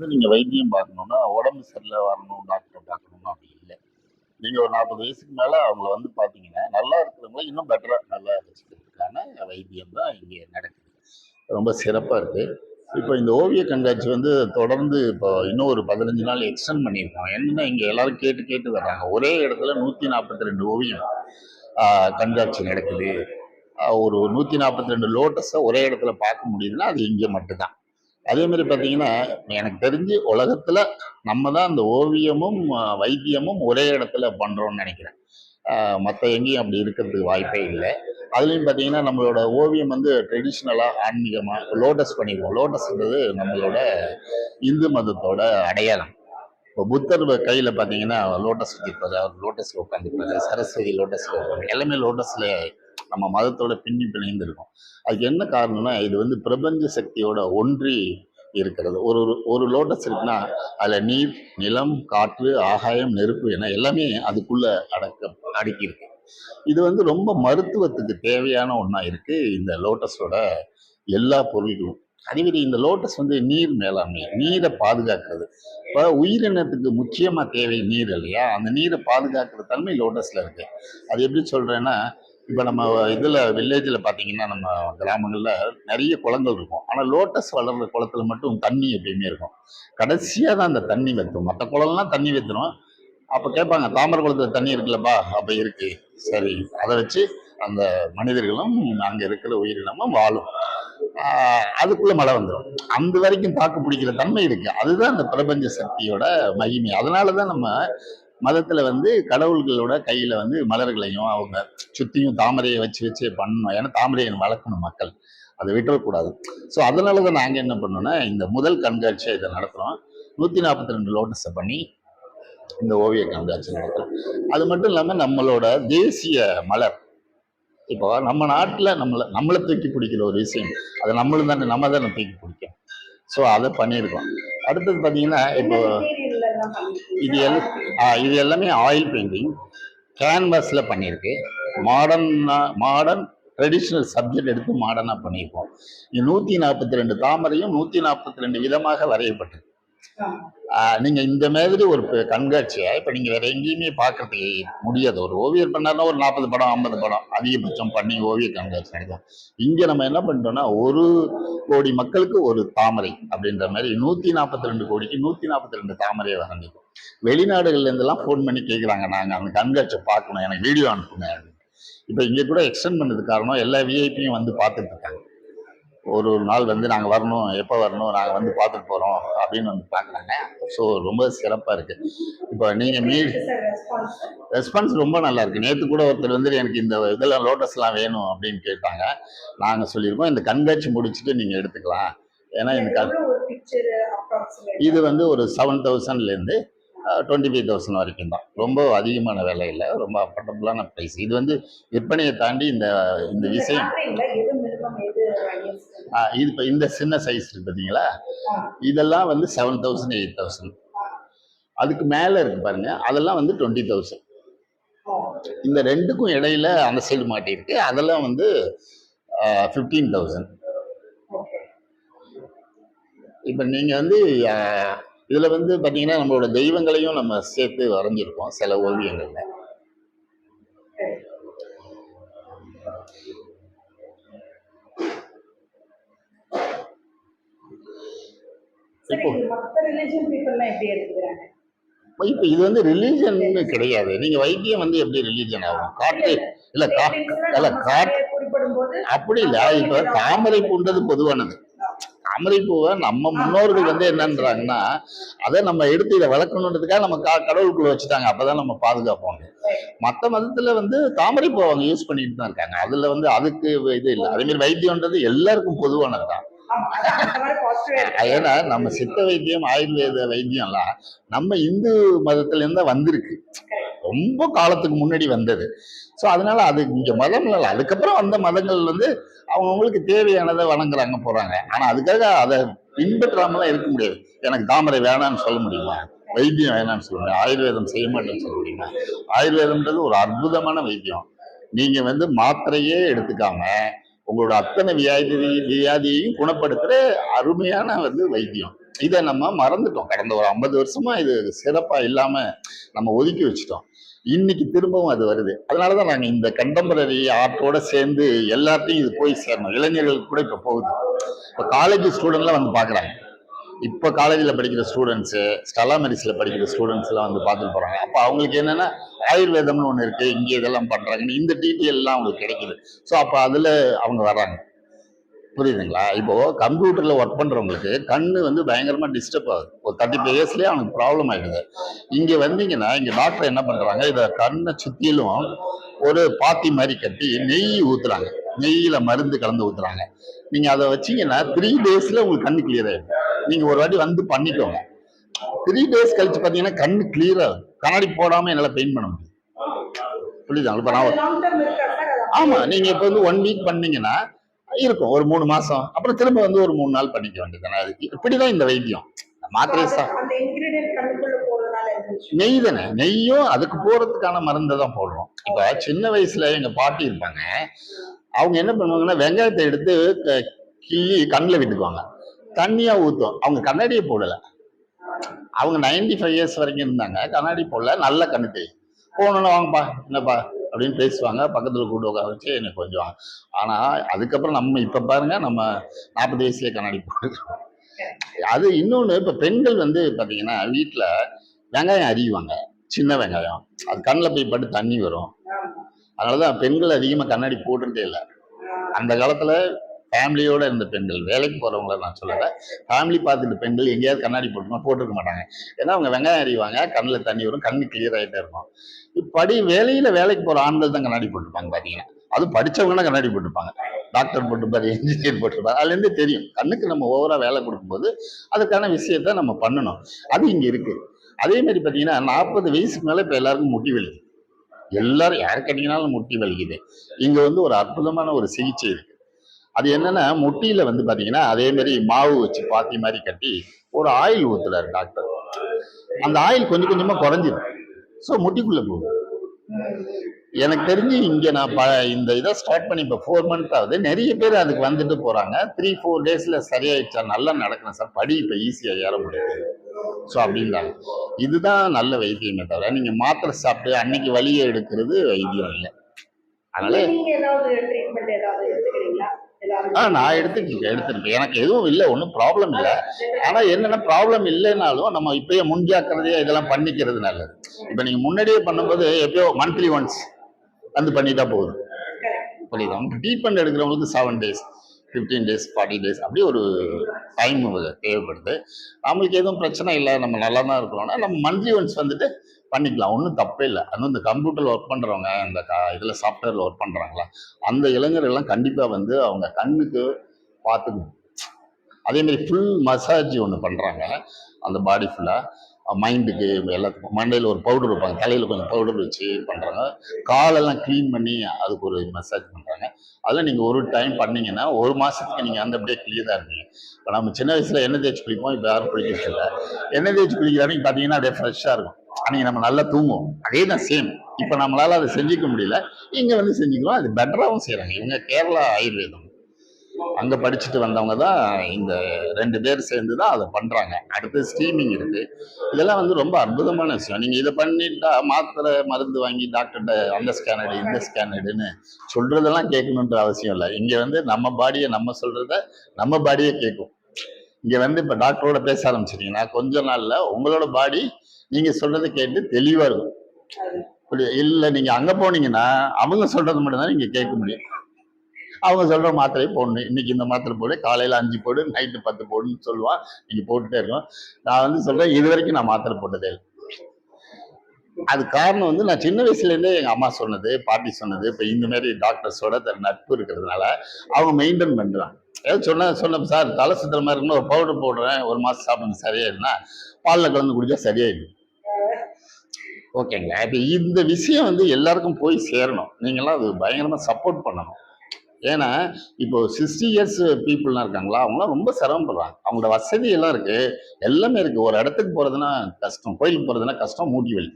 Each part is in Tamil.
நீங்க வைத்தியம் பார்க்கணும்னா, உடம்பு சரியில்ல வரணும், டாக்டர பார்க்கணும்னு அப்படி இல்ல. நீங்க ஒரு 40 வயசுக்கு மேல அவங்கள வந்து பார்த்தீங்கன்னா, நல்லா இருக்கிறவங்கள இன்னும் பெட்டரா நல்லா வச்சுக்கிறதுக்கான வைத்தியம் தான் இங்க நடக்குது. ரொம்ப சிறப்பா இருக்கு. இப்போ இந்த ஓவிய கண்காட்சி வந்து தொடர்ந்து இப்போ இன்னும் ஒரு 15 நாள் எக்ஸ்டெண்ட் பண்ணியிருக்கோம். என்னன்னா, இங்க எல்லாரும் கேட்டு கேட்டு வர்றாங்க. ஒரே இடத்துல 142 ஓவியம் ஆ கண்காட்சி நடக்குது. ஒரு 142 லோட்டஸ ஒரே இடத்துல பார்க்க முடியுதுன்னா, அது இங்க மட்டும் தான். அதே மாதிரி பார்த்தீங்கன்னா, எனக்கு தெரிஞ்சு உலகத்துல நம்ம தான் அந்த ஓவியமும், வைத்தியமும் ஒரே இடத்துல பண்றோம்னு நெனைக்கிறேன். மத்த எங்கேயும் அப்படி இருக்கிறதுக்கு வாய்ப்பே இல்ல. அதுலயும் பார்த்தீங்கன்னா, நம்மளோட ஓவியம் வந்து ட்ரெடிஷனலா, ஆன்மீகமா லோட்டஸ் பண்ணிருவோம். லோட்டஸ்ன்றது நம்மளோட இந்து மதத்தோட அடையாளம். இப்போ புத்தர் கையில பார்த்தீங்கன்னா, லோட்டஸ் வச்சிருப்பாரு. அவர் லோட்டஸ்ல உட்காந்துருப்பாரு. சரஸ்வதி லோட்டஸ்ல உட்காந்து எல்லாமே லோட்டஸ்ல நம்ம மதத்தோட பின்னி பிணைந்து இருக்கும். அதுக்கு என்ன காரணம்னா, இது வந்து பிரபஞ்ச சக்தியோட ஒன்றி இருக்கிறது. ஒரு ஒரு ஒரு லோட்டஸ் இருக்குன்னா, அதுல நீர், நிலம், காற்று, ஆகாயம், நெருப்பு என எல்லாமே அதுக்குள்ள அடக்கியிருக்கு. இது வந்து ரொம்ப மருத்துவத்துக்கு தேவையான ஒண்ணா இருக்கு இந்த லோட்டஸோட எல்லா பொருள்களும். அதேமாரி இந்த லோட்டஸ் வந்து நீர் மேலாண்மை, நீரை பாதுகாக்கிறது. இப்போ உயிரினத்துக்கு முக்கியமா தேவை நீர் இல்லையா? அந்த நீரை பாதுகாக்கிற தன்மை லோட்டஸ்ல இருக்கு. அது எப்படி சொல்றேன்னா, இப்ப நம்ம இதுல வில்லேஜ்ல பாத்தீங்கன்னா, நம்ம கிராமங்கள்ல நிறைய குளங்கள் இருக்கும். ஆனா லோட்டஸ் வளர்ற குளத்துல மட்டும் தண்ணி எப்பயுமே இருக்கும். கடைசியா தான் அந்த தண்ணி வத்தும். மற்ற குளம்லாம் தண்ணி வத்துரும். அப்ப கேட்பாங்க, தாமரை குளத்துல தண்ணி இருக்குல்லப்பா? அப்ப இருக்கு. சரி, அதை வச்சு அந்த மனிதர்களும் அங்க இருக்கிற உயிரினமும் வாழும். அதுக்குள்ள மழை வந்துடும். அந்த வரைக்கும் தாக்கு பிடிக்கிற தன்மை இருக்கு. அதுதான் அந்த பிரபஞ்ச சக்தியோட மகிமை. அதனாலதான் நம்ம மதத்துல வந்து கடவுள்களோட கையில வந்து மலர்களையும் அவங்க சுத்தியும் தாமரையை வச்சு வச்சு பண்ணணும். ஏன்னா தாமரையை வளர்க்கணும் மக்கள், அதை விட்டுறக்கூடாது. ஸோ அதனாலதான் நாங்க என்ன பண்ணோம்னா, இந்த முதல் கண்காட்சியை இதை நடத்துறோம். 142 லோட்டஸை பண்ணி இந்த ஓவிய கண்காட்சி நடத்துறோம். அது மட்டும் இல்லாம நம்மளோட தேசிய மலர், இப்போ நம்ம நாட்டுல நம்மளை தூக்கி பிடிக்கிற ஒரு விஷயம், அதை நம்ம தானே தூக்கி பிடிக்கும். ஸோ அதை பண்ணியிருக்கோம். அடுத்தது பார்த்தீங்கன்னா, இப்போ இது இது எல்லாமே ஆயில் பெயிண்டிங் கேன்வாஸ்ல பண்ணியிருக்கு. மாடர்ன் ட்ரெடிஷ்னல் சப்ஜெக்ட் எடுத்து மாடர்னா பண்ணியிருக்கோம். 142 தாமரையும் 142 விதமாக வரையப்பட்டிருக்கு. நீங்க இந்த மாதிரி ஒரு கண்காட்சியை இப்ப நீங்க வேற எங்கேயுமே பாக்குறதுக்கு முடியாது. ஒரு ஓவியர் பண்ணாருன்னா ஒரு 40 படம் 50 படம் அதிகபட்சம் பண்ணி ஓவிய கண்காட்சி நடக்கும். இங்க நம்ம என்ன பண்ணிட்டோம்னா, 1 கோடி மக்களுக்கு ஒரு தாமரை அப்படின்ற மாதிரி 142 கோடிக்கு 142 தாமரையை வரைஞ்சிருக்கோம். வெளிநாடுகள்ல இருந்தெல்லாம் போன் பண்ணி கேட்குறாங்க, நாங்க அந்த கண்காட்சியை பார்க்கணும், எனக்கு வீடியோ அனுப்புங்க. இப்ப இங்க கூட எக்ஸ்டெண்ட் பண்ணது காரணம், எல்லா விஐபியும் வந்து பார்த்துட்டு இருக்காங்க. ஒரு நாள் வந்து நாங்கள் வரணும், எப்போ வரணும், நாங்கள் வந்து பார்த்துட்டு போகிறோம் அப்படின்னு வந்து பார்க்குறாங்க. ஸோ ரொம்ப சிறப்பாக இருக்குது. இப்போ நீங்கள் ரெஸ்பான்ஸ் ரொம்ப நல்லா இருக்குது. நேற்று கூட ஒருத்தர் வந்து எனக்கு இந்த இதெல்லாம் லோட்டஸ்லாம் வேணும் அப்படின்னு கேட்டாங்க. நாங்கள் சொல்லியிருக்கோம், இந்த கண்காட்சி முடிச்சுட்டு நீங்கள் எடுத்துக்கலாம். ஏன்னா இந்த இது வந்து ஒரு 7,000லேருந்து 25,000 வரைக்கும் தான். ரொம்ப அதிகமான விலை இல்லை, ரொம்ப அஃபோர்டபுளான ப்ரைஸ். இது வந்து விற்பனையை தாண்டி இந்த இந்த விஷயம் இது இப்போ இந்த சின்ன சைஸ் இருக்கு பார்த்தீங்களா, இதெல்லாம் வந்து 7,000 8,000. அதுக்கு மேல இருக்கு பாருங்க, அதெல்லாம் வந்து 20,000. இந்த ரெண்டுக்கும் இடையில அந்த சைடு மாட்டியிருக்கு, அதெல்லாம் வந்து 15,000. இப்போ நீங்க வந்து இதுல வந்து பாத்தீங்கன்னா, நம்மளோட தெய்வங்களையும் நம்ம சேர்த்து வரைஞ்சிருக்கோம் சில ஓவியங்கள்ல. இப்போ இது வந்து ரிலீஜன் கிடையாது. நீங்க வைத்தியம் வந்து எப்படி ரிலீஜன் ஆகும்? காற்று இல்ல அப்படி இல்ல. இப்ப தாமரை பூன்றது பொதுவானது. தாமரை பூவை நம்ம முன்னோர்கள் வந்து என்னன்றாங்கன்னா, அதை நம்ம எடுத்து இதை வளர்க்கணுன்றதுக்காக நம்ம கடவுளுக்குள்ள வச்சுட்டாங்க. அப்பதான் நம்ம பாதுகாப்போம். மற்ற மதத்துல வந்து தாமரை பூ அவங்க யூஸ் பண்ணிட்டு தான் இருக்காங்க. அதுல வந்து அதுக்கு இது இல்லை. அதே மாதிரி வைத்தியம்ன்றது எல்லாருக்கும் பொதுவானதுதான். ஏன்னா நம்ம சித்த வைத்தியம் ஆயுர்வேத வைத்தியம்லாம் நம்ம இந்து மதத்துல இருந்தா வந்திருக்கு, ரொம்ப காலத்துக்கு முன்னாடி வந்தது. ஸோ அதனால அது இங்க மதம் இல்லை. அதுக்கப்புறம் அந்த மதங்கள் வந்து அவங்கவுங்களுக்கு தேவையானதை வணங்குறாங்க போறாங்க. ஆனா அதுக்காக அதை பின்பற்றாமலாம் இருக்க முடியாது. எனக்கு தாமரை வேணாம்னு சொல்ல முடியுமா? வைத்தியம் வேணாம்னு சொல்ல முடியும்? ஆயுர்வேதம் செய்ய மாட்டேன்னு சொல்ல முடியுமா? ஆயுர்வேதம்ன்றது ஒரு அற்புதமான வைத்தியம். நீங்க வந்து மாத்திரையே எடுத்துக்காம உங்களோட அத்தனை வியாதியையும் குணப்படுத்துற அருமையான வந்து வைத்தியம். இதை நம்ம மறந்துட்டோம். கடந்த ஒரு 50 வருஷமா இது சிறப்பா இல்லாம நம்ம ஒதுக்கி வச்சுட்டோம். இன்னைக்கு திரும்பவும் அது வருது. அதனாலதான் நாங்க இந்த கண்டெம்பரரி ஆர்ட்டோட சேர்ந்து எல்லாத்தையும் இது போய் சேரணும். இளைஞர்களுக்கு கூட இப்ப போகுது. இப்ப காலேஜ் ஸ்டூடெண்ட்லாம் வந்து பாக்குறாங்க. இப்ப காலேஜில் படிக்கிற ஸ்டூடெண்ட்ஸு, ஸ்டெல்லா மேரிஸ்ல படிக்கிற ஸ்டூடெண்ட்ஸ் எல்லாம் வந்து பார்த்துட்டு போறாங்க. அப்ப அவங்களுக்கு என்னன்னா ஆயுர்வேதம்னு ஒண்ணு இருக்கு, இங்க இதெல்லாம் பண்றாங்கன்னு இந்த டீட்டெயில் எல்லாம் அவங்களுக்கு கிடைக்குது. ஸோ அப்ப அதுல அவங்க வர்றாங்க. புரியுதுங்களா? இப்போ கம்ப்யூட்டர்ல ஒர்க் பண்றவங்களுக்கு கண்ணு வந்து பயங்கரமா டிஸ்டர்ப் ஆகுது. ஒரு 35 இயர்ஸ்லயே அவனுக்கு ப்ராப்ளம் ஆயிடுது. இங்க வந்தீங்கன்னா இங்க டாக்டர் என்ன பண்றாங்க, இத கண்ணை சுத்திலும் ஒரு பாத்தி மாதிரி கட்டி நெய் ஊத்துறாங்க. நெய்யில மருந்து கலந்து ஊத்துறாங்க. நீங்க அதை வச்சீங்கன்னா 3 டேஸ்ல உங்களுக்கு கண்ணு கிளியர் ஆயிடும். நீங்க ஒரு வாட்டி வந்து பண்ணிக்கோங்க. 3 டேஸ் கழிச்சு பாத்தீங்கன்னா கண்ணு கிளியர் ஆகும். கண்ணாடி போடாம என்னால பெயிண்ட் பண்ண முடியும். புரியுதா? இப்ப நான் ஆமா, நீங்க இப்ப வந்து 1 வீக் பண்ணீங்கன்னா இருக்கும் ஒரு 3 மாசம். அப்புறம் திரும்ப வந்து ஒரு 3 நாள் பண்ணிக்க வேண்டியதுதானே. இப்படிதான் இந்த வைத்தியம். மாத்திரை நெய் தானே, நெய்யும் அதுக்கு போறதுக்கான மருந்தை தான் போடுறோம். இப்ப சின்ன வயசுல எங்க பாட்டி இருப்பாங்க, அவங்க என்ன பண்ணுவாங்கன்னா வெங்காயத்தை எடுத்து கிள்ளி கண்ணில் விட்டுக்குவாங்க, தண்ணியா ஊத்தும். அவங்க கண்ணாடியை போடல. அவங்க 95 இயர்ஸ் வரைக்கும் இருந்தாங்க, கண்ணாடி போடல, நல்ல கண்ணு தெரியும். போனோன்னு வாங்கப்பா என்னப்பா அப்படின்னு பேசுவாங்க, பக்கத்துல கூட்டு உட்கார வச்சு எனக்கு கொஞ்சம். ஆனா அதுக்கப்புறம் நம்ம இப்ப பாருங்க, நம்ம 40 வயசுலயே கண்ணாடி போட்டுக்கிறோம். அது இன்னொன்னு, இப்ப பெண்கள் வந்து பாத்தீங்கன்னா வீட்டுல வெங்காயம் அறிவாங்க, சின்ன வெங்காயம், அது கண்ணில் போய் பட்டு தண்ணி வரும். அதனாலதான் பெண்கள் அதிகமா கண்ணாடி போட்டுட்டே இல்லை. அந்த காலத்துல ஃபேமிலியோட இருந்த பெண்கள், வேலைக்கு போறவங்கள நான் சொல்லல, ஃபேமிலி பார்த்துட்டு பெண்கள் எங்கேயாவது கண்ணாடி போட்டுருக்க மாட்டாங்க. ஏன்னா அவங்க வெங்காயம் அறிவாங்க, கண்ணில் தண்ணி வரும், கண்ணு கிளியர் ஆகிட்டே இருக்கும். இப்படி வேலைக்கு போற ஆண்கள் தான் கண்ணாடி போட்டுருப்பாங்க பாத்தீங்கன்னா. அது படிச்சவங்கன்னா கண்ணாடி போட்டுருப்பாங்க. டாக்டர் போட்டுப்பாரு, இன்ஜினியர் போட்டுருப்பாரு. அதுல இருந்து தெரியும் கண்ணுக்கு நம்ம ஓவரா வேலை கொடுக்கும்போது அதுக்கான விஷயத்த நம்ம பண்ணணும். அது இங்க இருக்கு. அதே மாதிரி பாத்தீங்கன்னா 40 வயசுக்கு மேல இப்ப எல்லாருக்கும் முட்டி வலிக்குது. எல்லாரும் யார் கேட்டீங்கன்னாலும் முட்டி வலிக்குது. இங்க வந்து ஒரு அற்புதமான ஒரு சிகிச்சை இருக்கு. அது என்னன்னா முட்டியில வந்து பாத்தீங்கன்னா அதே மாதிரி மாவு வச்சு பாத்தி மாதிரி கட்டி ஒரு ஆயில் ஊத்துறாரு டாக்டர். அந்த ஆயில் கொஞ்சம் கொஞ்சமா குறைஞ்சிடும். ஸோ முட்டிக்குள்ள போகுது. எனக்கு தெரிஞ்சு இங்க நான் இந்த இதை ஸ்டார்ட் பண்ணி இப்போ 4 மந்த் ஆகுது. நிறைய பேர் அதுக்கு வந்துட்டு போறாங்க. 3-4 டேஸ்ல சரியாயிடுச்சா, நல்லா நடக்கணும் சார், படி இப்போ ஈஸியா ஏற முடியாது. ஸோ அப்படின்றாங்க. இதுதான் நல்ல வைத்தியமே தவிர நீங்க மாத்திரை சாப்பிட்டு அன்னைக்கு வலியை எடுக்கிறது வைத்தியம் இல்லை. அதனால நான் எடுத்திருக்கேன். எனக்கு எதுவும் இல்லை, ஒன்றும் ப்ராப்ளம் இல்லை. ஆனா என்னன்னா ப்ராப்ளம் இல்லைனாலும் நம்ம இப்பயே முன்ஜாக்கிரதையா இதெல்லாம் பண்ணிக்கிறது நல்லது. இப்ப நீங்க முன்னாடியே பண்ணும்போது எப்பயோ மந்த்லி ஒன்ஸ் வந்து பண்ணிட்டா போதும். புரியுதா? ட்ரீட்மெண்ட் எடுக்கிறவங்களுக்கு 7 டேஸ், 15 டேஸ், 40 டேஸ் அப்படி ஒரு டைம் தேவைப்படுது. நம்மளுக்கு எதுவும் பிரச்சனை இல்லை, நம்ம நல்லா தான் இருக்கிறோம்னா நம்ம மந்த்லி ஒன்ஸ் வந்துட்டு பண்ணிக்கலாம், ஒன்றும் தப்பே இல்லை. அதுவும் இந்த கம்ப்யூட்டர்ல ஒர்க் பண்றவங்க, இந்த இதுல சாஃப்ட்வேர்ல ஒர்க் பண்றாங்களா, அந்த இளைஞர்கள்லாம் கண்டிப்பா வந்து அவங்க கண்ணுக்கு பார்த்துக்கணும். அதே மாதிரி ஃபுல் மசாஜ் ஒன்று பண்றாங்க, அந்த பாடி ஃபுல்லா மைண்டுக்கு எல்லாத்துக்கும். மண்டையில் ஒரு பவுடர் வைப்பாங்க, தலையில் கொஞ்சம் பவுடர் வச்சு பண்ணுறாங்க. காலெல்லாம் க்ளீன் பண்ணி அதுக்கு ஒரு மசாஜ் பண்ணுறாங்க. அதெல்லாம் நீங்கள் ஒரு டைம் பண்ணீங்கன்னா 1 மாதத்துக்கு நீங்கள் அந்த அப்படியே கிளியராக இருப்பீங்க. இப்போ நம்ம சின்ன வயசில் எண்ணெய் தேய்ச்சி குளிப்போம், இப்போ யாரும் குளிக்கிறது இல்லை. எண்ணெய் தேய்ச்சி குளிக்கிறாங்க பார்த்தீங்கன்னா அப்படியே ஃப்ரெஷ்ஷாக இருக்கும். அன்றைக்கி நம்ம நல்லா தூங்குவோம். அதே தான் சேம். இப்போ நம்மளால் அதை செஞ்சுக்க முடியல, இங்கே வந்து செஞ்சுக்கிறோம். அது பெட்டராகவும் செய்கிறாங்க. இவங்க கேரளா ஆயுர்வேதம் அங்க படிச்சுட்டு வந்தவங்க தான் இந்த 2 பேர் சேர்ந்து தான் அதை பண்றாங்க. அடுத்து ஸ்ட்ரீமிங் இருக்கு. இதெல்லாம் வந்து ரொம்ப அற்புதமான விஷயம். நீங்க இதை பண்ணிட்டா மாத்திரை மருந்து வாங்கி டாக்டர்கிட்ட அந்த ஸ்கேன் எடு இந்த ஸ்கேன் எடுன்னு சொல்றதெல்லாம் கேட்கணுன்ற அவசியம் இல்லை. இங்க வந்து நம்ம பாடியை நம்ம சொல்றத நம்ம பாடியே கேட்கும். இங்க வந்து இப்ப டாக்டரோட பேச ஆரம்பிச்சிட்டீங்கன்னா கொஞ்ச நாள்ல உங்களோட பாடி நீங்க சொல்றதை கேட்டு தெளிவா இருக்கும். இல்ல நீங்க அங்க போனீங்கன்னா அவங்க சொல்றது மட்டும் தான் நீங்க கேட்க முடியும். அவங்க சொல்ற மாத்திரையை போடணும். இன்னைக்கு இந்த மாத்திரை போடு, காலையில 5 போடு, நைட்டு 10 போடுன்னு சொல்லுவான். நீங்க போட்டுட்டே இருக்கோம். நான் வந்து சொல்றேன், இது வரைக்கும் நான் மாத்திரை போட்டதே இல்லை. அது காரணம் வந்து நான் சின்ன வயசுல இருந்தே எங்க அம்மா சொன்னது, பாட்டி சொன்னது, இப்ப இந்த மாதிரி டாக்டர்ஸோட நட்பு இருக்கிறதுனால அவங்க மெயின்டைன் பண்றாங்க. ஏதாவது சொன்ன சார் தலை சுத்துற மாதிரி இருக்குன்னு ஒரு பவுடர் போடுறேன், 1 மாசம் சாப்பிடுங்க சரியாயிடுனா, பால்ல கலந்து குடிச்சா சரியாயிடும். ஓகேங்களா? இப்ப இந்த விஷயம் வந்து எல்லாருக்கும் போய் சேரணும். நீங்களாம் அது பயங்கரமா சப்போர்ட் பண்ணணும். ஏன்னா இப்போ 60 இயர்ஸ் பீப்புள்லாம் இருக்காங்களா, அவங்களாம் ரொம்ப சிரமப்படுறாங்க. அவங்களோட வசதி எல்லாம் இருக்கு, எல்லாமே இருக்கு. ஒரு இடத்துக்கு போறதுன்னா கஷ்டம், கோயிலுக்கு போறதுன்னா கஷ்டம், மூட்டி வலி.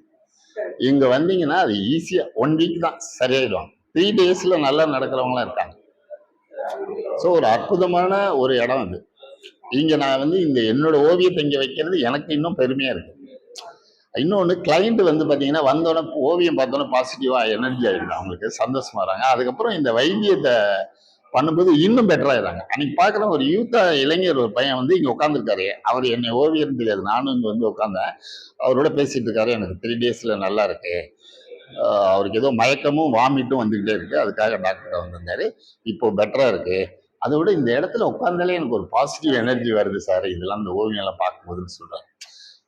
இங்க வந்தீங்கன்னா அது ஈஸியா 1 வீக் தான் சரியாயிடுவாங்க. 3 டேஸ்ல நல்லா நடக்கிறவங்களாம் இருக்காங்க. ஸோ ஒரு அற்புதமான ஒரு இடம் அது. இங்க நான் வந்து இந்த என்னோட ஓவியத்தை இங்க வைக்கிறது எனக்கு இன்னும் பெருமையா இருக்கு. இன்னொன்னு கிளைண்ட் வந்து பாத்தீங்கன்னா வந்தோடனே ஓவியம் பார்த்தோன்னே பாசிட்டிவா எனர்ஜி ஆயிடுது, அவங்களுக்கு சந்தோஷமா வராங்க. அதுக்கப்புறம் இந்த வைத்தியத்தை பண்ணும்போது இன்னும் பெட்டர் ஆயிடுறாங்க. அன்னைக்கு பாக்குறேன் ஒரு யூத்தா இளைஞர் ஒரு பையன் வந்து இங்க உட்காந்துருக்காரு. அவர் என்னை ஓவியம் தெரியாது, நானும் இங்க வந்து உட்காந்தேன். அவரோட பேசிட்டு இருக்காரு. எனக்கு 3 daysல நல்லா இருக்கு, அவருக்கு ஏதோ மயக்கமும் வாமிட்டும் வந்துகிட்டே இருக்கு, அதுக்காக டாக்டர் வந்திருந்தாரு, இப்போ பெட்டரா இருக்கு. அதை விட இந்த இடத்துல உட்கார்ந்தாலே எனக்கு ஒரு பாசிட்டிவ் எனர்ஜி வருது சார், இதெல்லாம் இந்த ஓவியம் எல்லாம் பார்க்கும்போதுன்னு சொல்றேன்.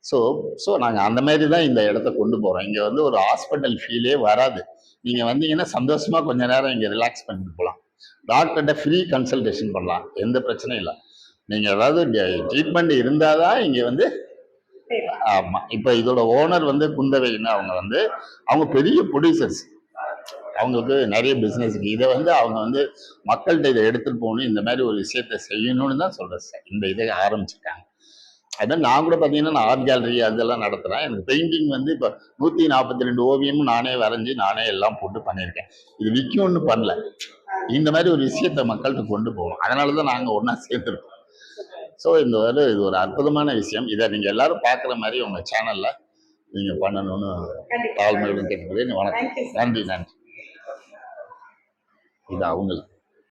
ஸோ ஸோ நாங்கள் அந்த மாதிரி தான் இந்த இடத்த கொண்டு போகிறோம். இங்கே வந்து ஒரு ஹாஸ்பிட்டல் ஃபீலே வராது. நீங்கள் வந்தீங்கன்னா சந்தோஷமாக கொஞ்ச நேரம் இங்கே ரிலாக்ஸ் பண்ணிட்டு போகலாம். டாக்டர்கிட்ட ஃப்ரீ கன்சல்டேஷன் பண்ணலாம், எந்த பிரச்சனையும் இல்லை. நீங்கள் ஏதாவது ட்ரீட்மெண்ட் இருந்தால் தான் இங்கே வந்து. ஆமாம், இப்போ இதோட ஓனர் வந்து குந்தவைன்னு, அவங்க வந்து அவங்க பெரிய ப்ரொடியூசர்ஸ், அவங்களுக்கு நிறைய பிஸ்னஸ் இருக்கு. இதை வந்து அவங்க வந்து மக்கள்கிட்ட இதை எடுத்துகிட்டு போகணும், இந்த மாதிரி ஒரு விஷயத்த செய்யணும்னு தான் சொல்கிறேன் சார் இந்த இதை ஆரம்பிச்சிருக்காங்க. அதான் நான் கூட பார்த்தீங்கன்னா நான் ஆர்ட் கேலரி அதெல்லாம் நடத்துகிறேன். எனக்கு பெயிண்டிங் வந்து இப்போ 142 ஓவியமும் நானே வரைஞ்சி நானே எல்லாம் போட்டு பண்ணியிருக்கேன். இது விற்கும்னு பண்ணல, இந்த மாதிரி ஒரு விஷயத்த மக்கள்கிட்ட கொண்டு போகணும். அதனால தான் நாங்கள் ஒன்றா சேர்ந்துருக்கோம். ஸோ இந்த இது ஒரு அற்புதமான விஷயம். இதை நீங்கள் எல்லாரும் பார்க்குற மாதிரி உங்கள் சேனலில் நீங்கள் பண்ணணும்னு தாழ்மையுடன் கேட்டுக்கிறேன். வணக்கம். நன்றி நன்றி. இது அவங்களுக்கு